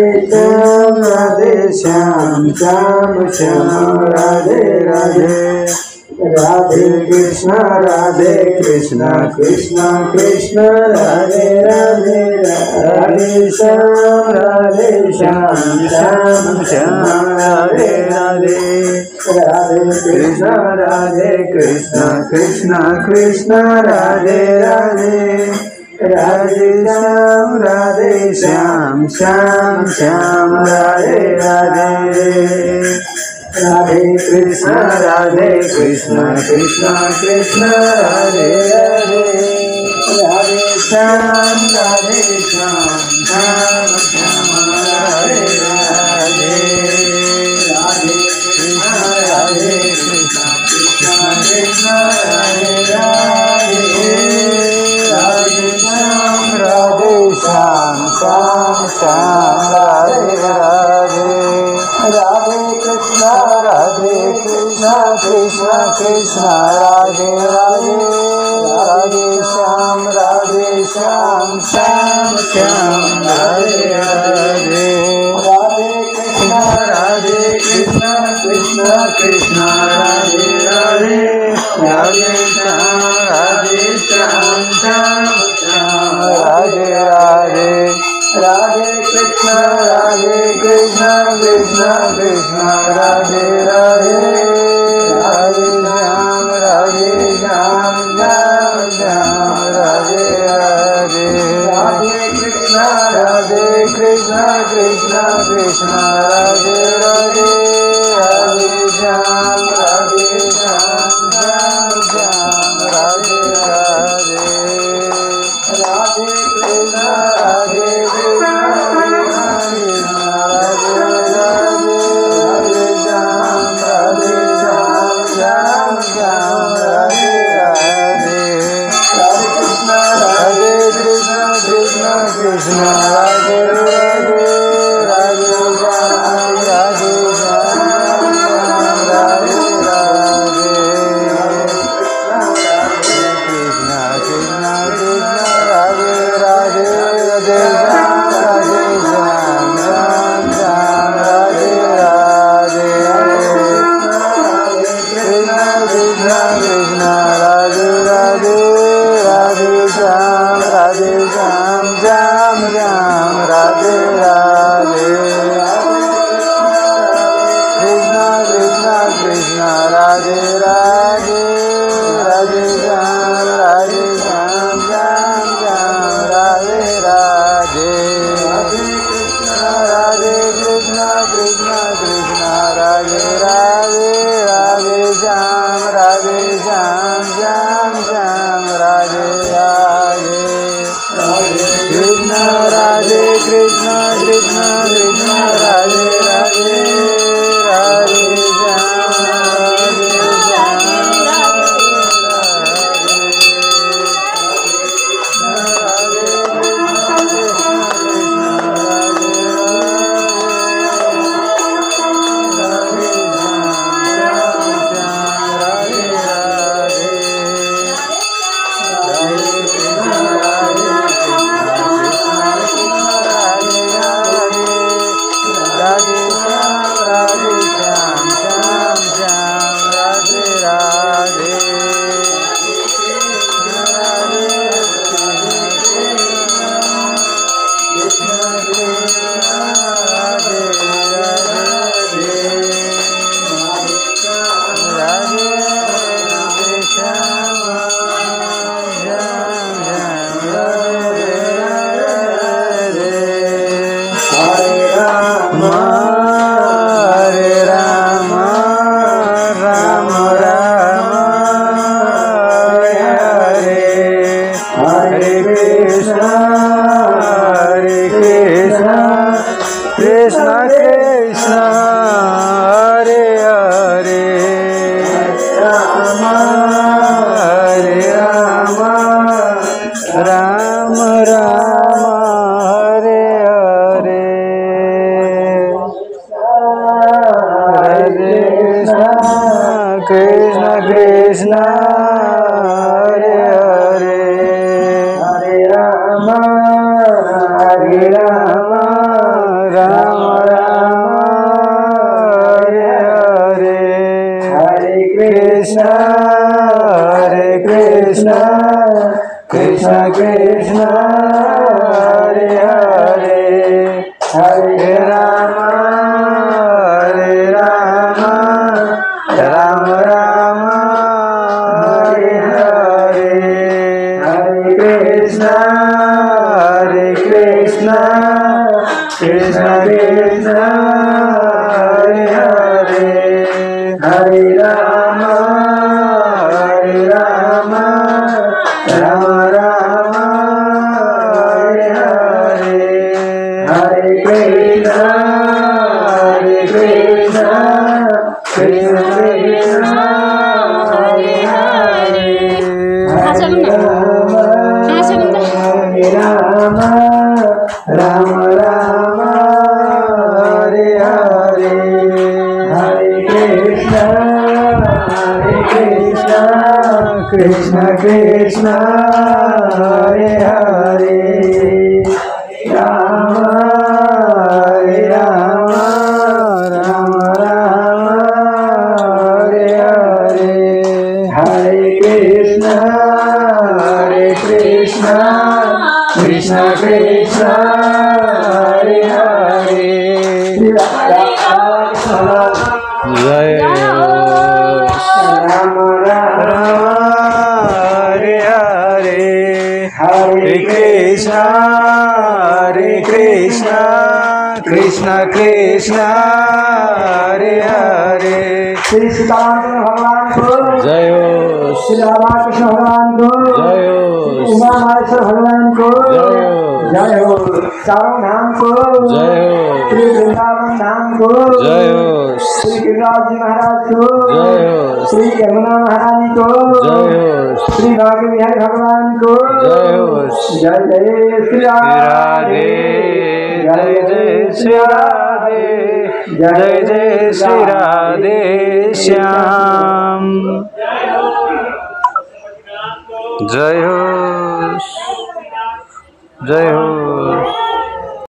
राधे श्याम श्याम श्याम राधे राधे राधे कृष्ण कृष्ण कृष्ण राधे राधे राधे श्याम श्याम श्याम राधे राधे राधे कृष्ण कृष्ण कृष्ण राधे राधे राधे श्याम श्याम श्याम राधे राधे राधे कृष्ण कृष्ण कृष्ण राधे राधे राधे श्याम श्याम श्याम राधे राधे राधे कृष्ण कृष्ण कृष्ण राधे राधे राधे श्याम श्याम श्याम राधे राधे राधे कृष्ण कृष्ण कृष्ण राधे राधे राधे श्याम श्याम श्याम राधे राधे राधे कृष्ण कृष्ण कृष्ण राधे राधे राधे श्याम श्याम श्याम राधे राधे राधे कृष्ण कृष्ण कृष्ण राधे राधे राधे श्याम श्याम श्याम राधे राधे राधे कृष्ण कृष्ण कृष्ण राधे राधे राधे श्याम श्याम श्याम राधे राधे राधे कृष्ण कृष्ण राधे राधे राधे श्याम राधे राधे कृष्ण कृष्ण राधे राधे राधे श्याम राधे राधे कृष्ण कृष्ण राधे राधे राधे श्याम श्याम श्याम राधे राधे कृष्ण कृष्ण राधे राधे राधे श्याम श्याम राधे राधे राधे कृष्ण कृष्ण राधे राधे राधे श्याम श्याम राधे राधे कृष्ण कृष्ण राधे राधे राधे राम राम हरे हरे राम राम हरे हरे हरे कृष्ण कृष्ण कृष्ण हरे हरे हरे राम राम राम हरे हरे हरे कृष्ण कृष्ण कृष्ण हरे हरे हरे राम राम राम हरे हरे हरे कृष्ण कृष्ण कृष्ण हरे हरे राम राम राम हरे हरे हरे कृष्ण कृष्ण कृष्ण हरे हरे राम राम राम राम हरे हरे हरे कृष्ण कृष्ण कृष्ण हरे हरे जय राम राम हरे हरे हरे कृष्ण कृष्ण कृष्ण हरे हरे श्री सीताराम भगवान को जय हो श्री राधा कृष्ण भगवान को जय हो उमा महेश्वर भगवान को जय हो चारों धाम को जय हो श्री वृंदावन धाम को जय हो श्री गिरिराज जी महाराज को जय हो श्री यमुना महारानी को जय हो श्री भाग्य विहारी भगवान को जय हो जय जय श्री राधे जय जय श्री राधे जय जय श्री राधे श्याम जय हो